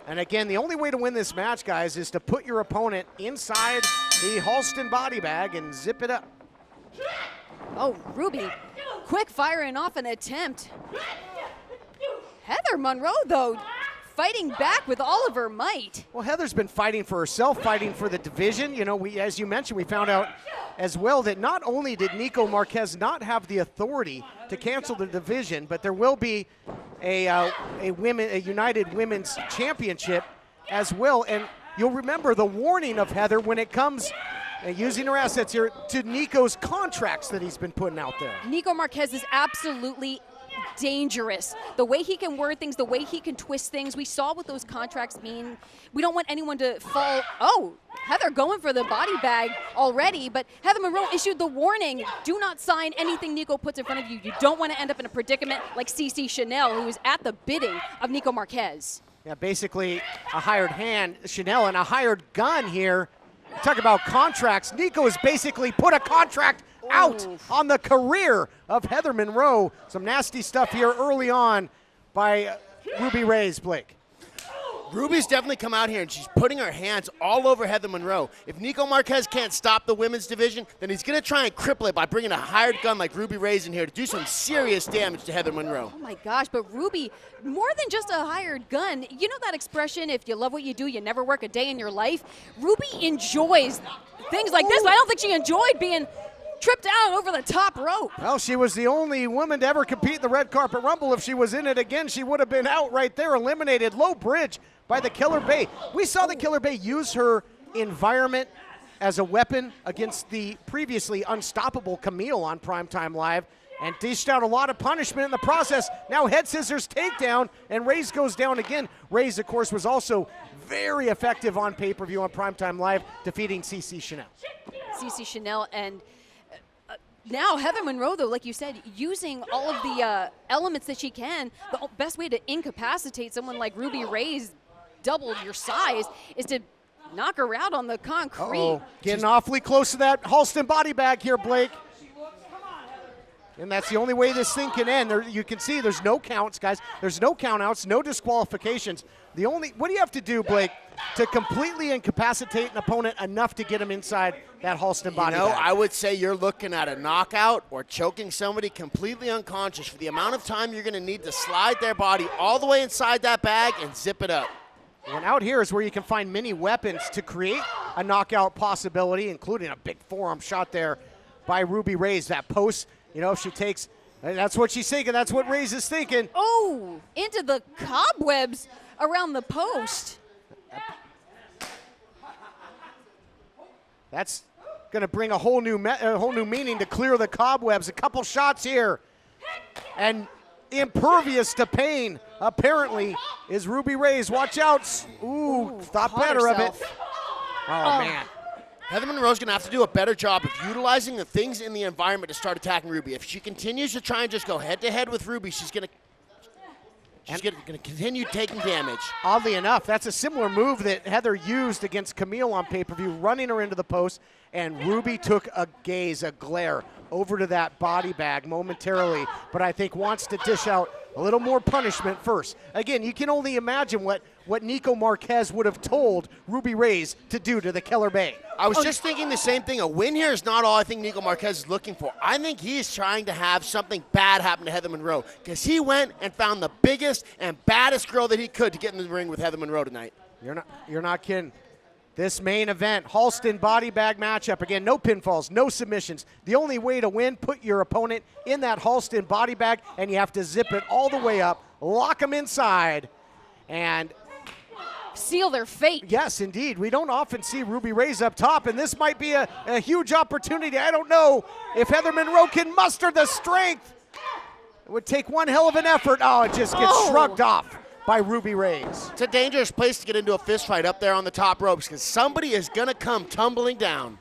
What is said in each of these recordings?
And again, the only way to win this match, guys, is to put your opponent inside the HALSTON body bag and zip it up. Oh, Ruby, quick firing off an attempt. Heather Monroe, though, fighting back with all of her might. Well, Heather's been fighting for herself, fighting for the division. You know, as you mentioned, we found out as well that not only did Nico Marquez not have the authority to cancel the division, but there will be a United Women's Championship as well. And you'll remember the warning of Heather when it comes, using her assets here, to Nico's contracts that he's been putting out there. Nico Marquez is absolutely dangerous. The way he can word things, the way he can twist things. We saw what those contracts mean. We don't want anyone to fall. Oh, Heather going for the body bag already, but Heather Monroe issued the warning. Do not sign anything Nico puts in front of you. You don't want to end up in a predicament like CC Chanel, who is at the bidding of Nico Marquez. Yeah, basically a hired hand, Chanel, and a hired gun here. Talk about contracts. Nico has basically put a contract out on the career of Heather Monroe. Some nasty stuff here early on by Ruby Raze, Blake. Ruby's definitely come out here and she's putting her hands all over Heather Monroe. If Nico Marquez can't stop the women's division, then he's going to try and cripple it by bringing a hired gun like Ruby Raze in here to do some serious damage to Heather Monroe. Oh my gosh, but Ruby, more than just a hired gun, you know that expression, if you love what you do, you never work a day in your life? Ruby enjoys things like this, but I don't think she enjoyed being tripped out over the top rope. Well, she was the only woman to ever compete in the Red Carpet Rumble. If she was in it again, she would have been out right there, eliminated. Low bridge by the Killer Bay. We saw the Killer Bay use her environment as a weapon against the previously unstoppable Camille on Primetime Live and dished out a lot of punishment in the process. Now head scissors takedown, and Raze goes down again. Raze, of course, was also very effective on pay-per-view on Primetime Live, defeating CC Chanel. CC Chanel, and now Heather Monroe, though, like you said, using all of the elements that she can. The best way to incapacitate someone like Ruby Raze, double your size, is to knock her out on the concrete. Uh-oh. Getting awfully close to that HALSTON body bag here, Blake. And that's the only way this thing can end. There, you can see there's no counts, guys. There's no countouts, no disqualifications. What do you have to do, Blake, to completely incapacitate an opponent enough to get him inside that HALSTON body bag? I would say you're looking at a knockout or choking somebody completely unconscious for the amount of time you're going to need to slide their body all the way inside that bag and zip it up. And out here is where you can find many weapons to create a knockout possibility, including a big forearm shot there by Ruby Raze. That post, you know, if she takes, that's what she's thinking. That's what Raze is thinking. Oh, into the cobwebs around the post. That's going to bring a whole new meaning to clear the cobwebs. A couple shots here, and impervious to pain, apparently, is Ruby Raze. Watch out. Ooh, thought better herself. of it. Oh, man. Heather Monroe's going to have to do a better job of utilizing the things in the environment to start attacking Ruby. If she continues to try and just go head-to-head with Ruby, she's going to continue taking damage. Oddly enough, that's a similar move that Heather used against Camille on pay-per-view, running her into the post, and Ruby took a glare over to that body bag momentarily, but I think wants to dish out a little more punishment first. Again, you can only imagine what Nico Marquez would have told Ruby Raze to do to the Killer Bay. I was just thinking the same thing. A win here is not all I think Nico Marquez is looking for. I think he is trying to have something bad happen to Heather Monroe because he went and found the biggest and baddest girl that he could to get in the ring with Heather Monroe tonight. You're not kidding. This main event, HALSTON body bag matchup. Again, no pinfalls, no submissions. The only way to win, put your opponent in that HALSTON body bag, and you have to zip it all the way up, lock them inside, and seal their fate. Yes, indeed. We don't often see Ruby Raze up top, and this might be a huge opportunity. I don't know if Heather Monroe can muster the strength. It would take one hell of an effort. Oh, it just gets shrugged off by Ruby Raze. It's a dangerous place to get into a fist fight up there on the top ropes because somebody is going to come tumbling down.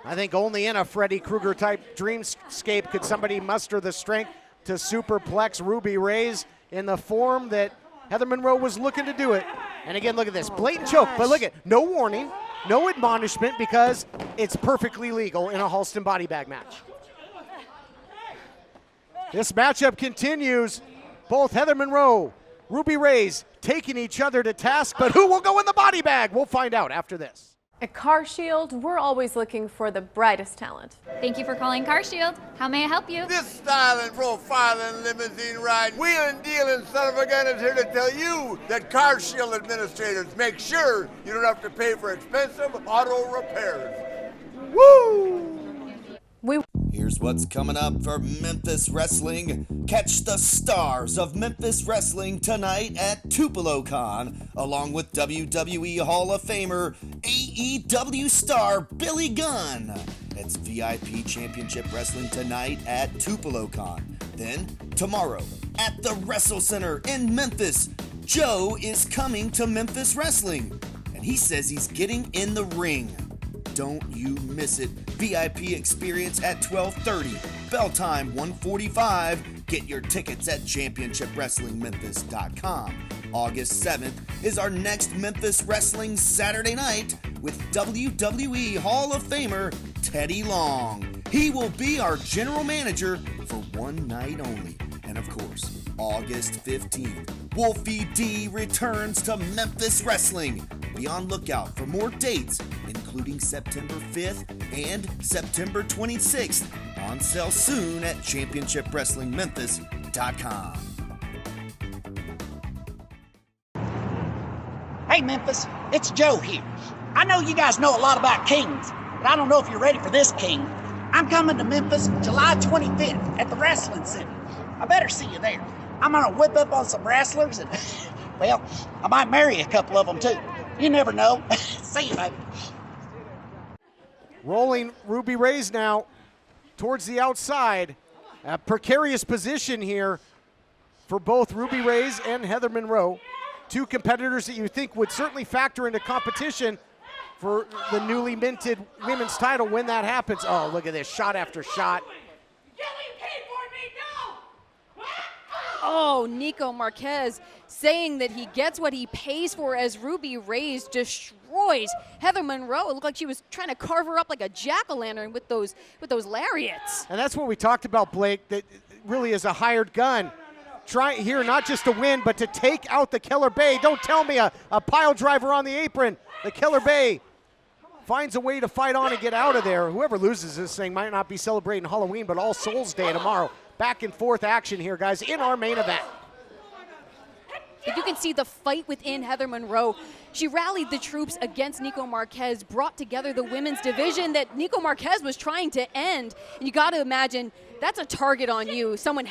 I think only in a Freddy Krueger type dreamscape could somebody muster the strength to superplex Ruby Raze in the form that Heather Monroe was looking to do it. And again, look at this, blatant choke, but look at, no warning, no admonishment because it's perfectly legal in a HALSTON body bag match. This matchup continues. Both Heather Monroe, Ruby Raze taking each other to task, but who will go in the body bag? We'll find out after this. At Car Shield, we're always looking for the brightest talent. Thank you for calling Car Shield. How may I help you? This styling, profiling, limousine ride, wheeling, dealing son of a gun is here to tell you that Car Shield administrators make sure you don't have to pay for expensive auto repairs. Woo! Here's what's coming up for Memphis Wrestling. Catch the stars of Memphis Wrestling tonight at TupeloCon, along with WWE Hall of Famer, AEW star Billy Gunn. It's VIP Championship Wrestling tonight at TupeloCon. Then, tomorrow, at the Wrestle Center in Memphis, Joe is coming to Memphis Wrestling, and he says he's getting in the ring. Don't you miss it. VIP experience at 12:30. Bell time 1:45. Get your tickets at championshipwrestlingmemphis.com. August 7th is our next Memphis Wrestling Saturday night with WWE Hall of Famer Teddy Long. He will be our general manager for one night only. And of course, August 15th, Wolfie D returns to Memphis Wrestling. Be on lookout for more dates, including September 5th and September 26th. On sale soon at championshipwrestlingmemphis.com. Hey Memphis, it's Joe here. I know you guys know a lot about kings, but I don't know if you're ready for this king. I'm coming to Memphis July 25th at the Wrestling Center. I better see you there. I'm gonna whip up on some wrestlers and, well, I might marry a couple of them too. You never know. See you, baby. Rolling Ruby Raze now towards the outside. A precarious position here for both Ruby Raze and Heather Monroe. Two competitors that you think would certainly factor into competition for the newly minted women's title when that happens. Oh, look at this, shot after shot. Oh, Nico Marquez saying that he gets what he pays for as Ruby Raze destroys Heather Monroe. It looked like she was trying to carve her up like a jack-o'-lantern with those lariats. And that's what we talked about, Blake, that really is a hired gun. Try here not just to win, but to take out the Killer Bay. Don't tell me a pile driver on the apron. The Killer Bay finds a way to fight on and get out of there. Whoever loses this thing might not be celebrating Halloween, but All Souls Day tomorrow. Back and forth action here, guys, in our main event. But you can see the fight within Heather Monroe. She rallied the troops against Nico Marquez, brought together the women's division that Nico Marquez was trying to end. And you got to imagine that's a target on you. Someone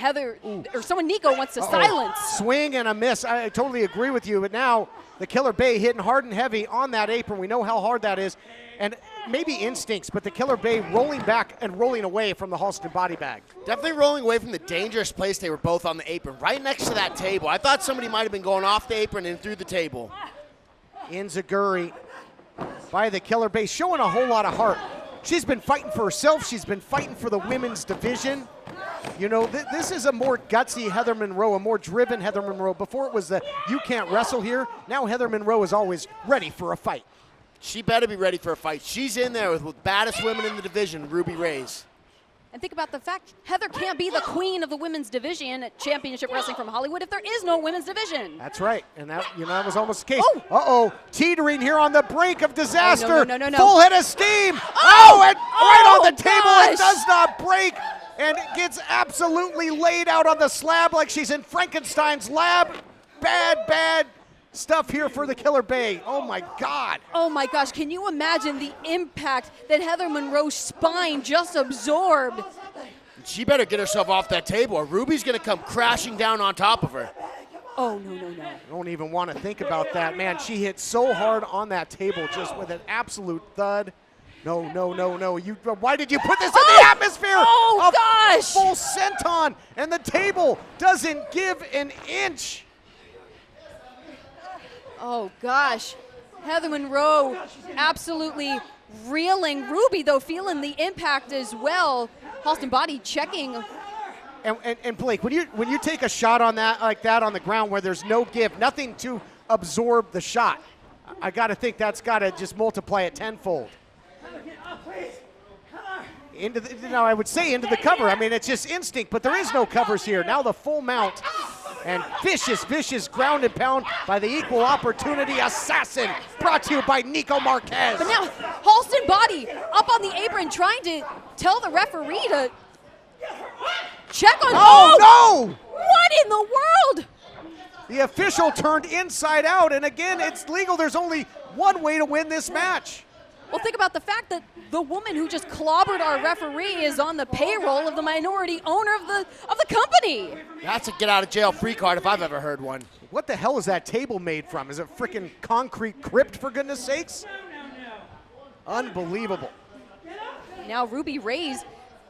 someone Nico wants to silence. Swing and a miss. I totally agree with you, but now the Killer Bay hitting hard and heavy on that apron. We know how hard that is. And maybe instincts, but the Killer Bay rolling back and rolling away from the HALSTON body bag. Definitely rolling away from the dangerous place they were both on the apron, right next to that table. I thought somebody might have been going off the apron and through the table. Inzaguri by the Killer Bay, showing a whole lot of heart. She's been fighting for herself. She's been fighting for the women's division. You know, this is a more gutsy Heather Monroe, a more driven Heather Monroe. Before it was the you can't wrestle here. Now Heather Monroe is always ready for a fight. She better be ready for a fight. She's in there with the baddest women in the division, Ruby Raze. And think about the fact Heather can't be the queen of the women's division at Championship Wrestling from Hollywood if there is no women's division. That's right, and that was almost the case. Oh, teetering here on the brink of disaster. Oh, no. Full head of steam. And right on the table, gosh. it does not break, and it gets absolutely laid out on the slab like she's in Frankenstein's lab. Bad stuff here for the Killer Bay. Oh my God. Oh my gosh, can you imagine the impact that Heather Monroe's spine just absorbed? She better get herself off that table or Ruby's gonna come crashing down on top of her. Oh, no. I don't even want to think about that, man. She hit so hard on that table just with an absolute thud. No. Why did you put this in the atmosphere? Oh, A gosh. full senton, and the table doesn't give an inch. Oh gosh, Heather Monroe absolutely reeling. Ruby, though, feeling the impact as well. HALSTON Body checking. And Blake, when you take a shot on that like that on the ground where there's no give, nothing to absorb the shot, I got to think that's got to just multiply it tenfold. Now I would say into the cover. I mean, it's just instinct, but there is no covers here. Now the full mount And vicious, vicious ground and pound by the equal opportunity assassin, brought to you by Nico Marquez. But now, Halston Body up on the apron trying to tell the referee to check on. Oh, no! What in the world? The official turned inside out, and again, it's legal. There's only one way to win this match. Well, think about the fact that the woman who just clobbered our referee is on the payroll of the minority owner of the company. That's a get-out-of-jail-free card if I've ever heard one. What the hell is that table made from? Is it freaking concrete crypt, for goodness sakes? Unbelievable. Now Ruby Raze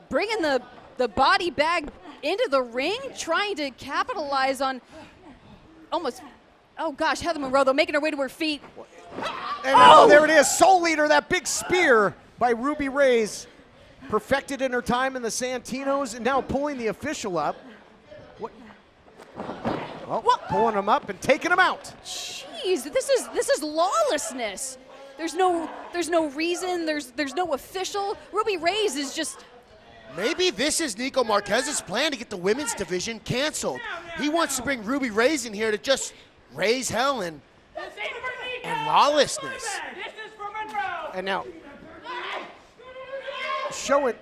bringing the body bag into the ring, trying to capitalize on almost, oh gosh, Heather Monroe, though, making her way to her feet. And oh, there it is, Soul Eater, that big spear by Ruby Raze. Perfected in her time in the Santinos, and now pulling the official up. What? Well, pulling him up and taking him out. Jeez, this is lawlessness. There's no reason, there's no official. Ruby Raze is just. Maybe this is Nico Marquez's plan to get the women's division canceled. He wants to bring Ruby Raze in here to just raise hell and lawlessness. And now showing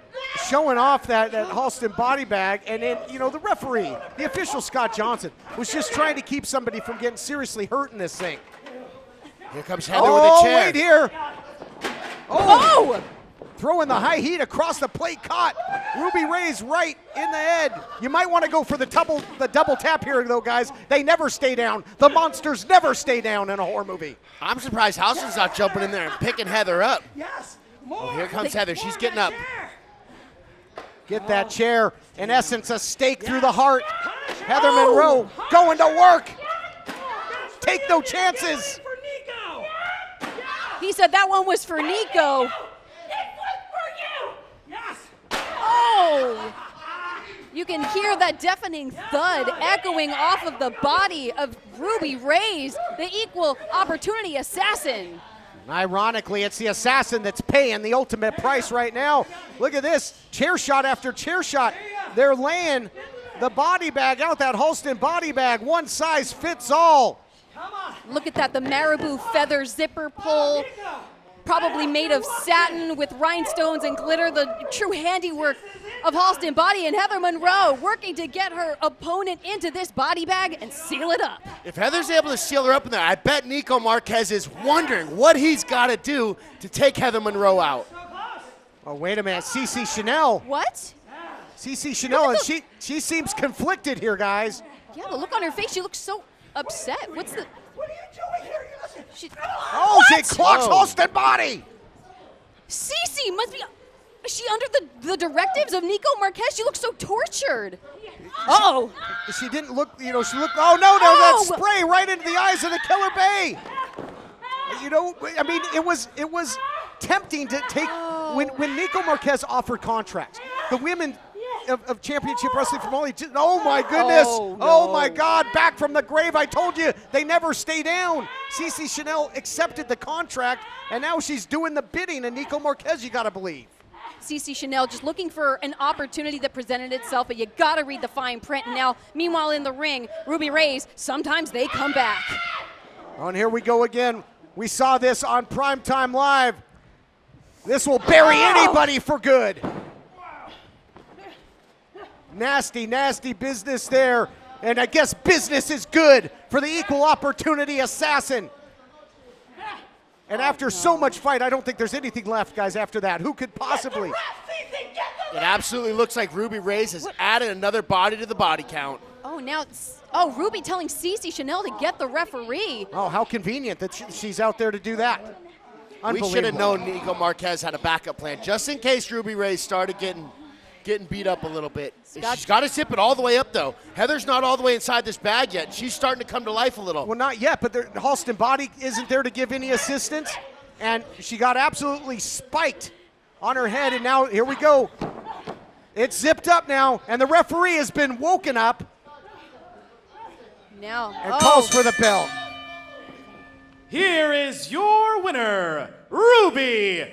off that Halston body bag, and then, you know, the referee, the official Scott Johnson, was just trying to keep somebody from getting seriously hurt in this thing. Here comes Heather with a chair. Wait here. Oh! Throwing the high heat across the plate, caught. Ruby Raze right in the head. You might want to go for the double tap here, though, guys. They never stay down. The monsters never stay down in a horror movie. I'm surprised Halston's not jumping in there and picking Heather up. Yes. Oh, here comes Heather. She's getting up. Get that chair. In essence, a stake through the heart. Heather Monroe going to work. Take no chances. He said that one was for Nico. Oh! You can hear that deafening thud echoing off of the body of Ruby Raze, the equal opportunity assassin. Ironically, it's the assassin that's paying the ultimate price right now. Look at this, chair shot after chair shot. They're laying the body bag out, that Halston body bag, one size fits all. Look at that, the marabou feather zipper pull, probably made of satin with rhinestones and glitter, the true handiwork of Halston Body, and Heather Monroe working to get her opponent into this body bag and seal it up. If Heather's able to seal her up in there, I bet Nico Marquez is wondering what he's got to do to take Heather Monroe out. Oh, wait a minute, CC Chanel. What? CC Chanel, and she seems conflicted here, guys. Yeah, the look on her face, she looks so upset. What's the... What are you doing here? You listen. Oh, she clocks Halston Body. Cece must be... Is she under the directives of Nico Marquez? She looks so tortured. Uh-oh. She didn't look, you know, she looked, oh, no, that spray right into the eyes of the Killer Bay. You know, I mean, it was tempting to take, when Nico Marquez offered contracts, the women of Championship Wrestling from only, oh my goodness, oh my God, back from the grave, I told you, they never stay down. CC Chanel accepted the contract, and now she's doing the bidding of Nico Marquez, you gotta believe. CC Chanel just looking for an opportunity that presented itself, but you gotta read the fine print. And now, meanwhile in the ring, Ruby Raze, sometimes they come back. And here we go again. We saw this on Primetime Live. This will bury anybody for good. Nasty, nasty business there. And I guess business is good for the equal opportunity assassin. And after so much fight, I don't think there's anything left, guys, after that. Who could possibly? It absolutely looks like Ruby Raze has added another body to the body count. Oh, now Ruby telling CC Chanel to get the referee. Oh, how convenient that she's out there to do that. We should have known Nico Marquez had a backup plan, just in case Ruby Raze started getting beat up a little bit. She's got to zip it all the way up, though. Heather's not all the way inside this bag yet. She's starting to come to life a little. Well, not yet, but Halston Body isn't there to give any assistance, and she got absolutely spiked on her head, and now here we go. It's zipped up now, and the referee has been woken up now and calls for the bell. Here is your winner, Ruby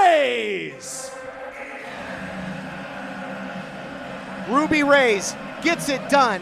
Raze. Ruby Raze gets it done.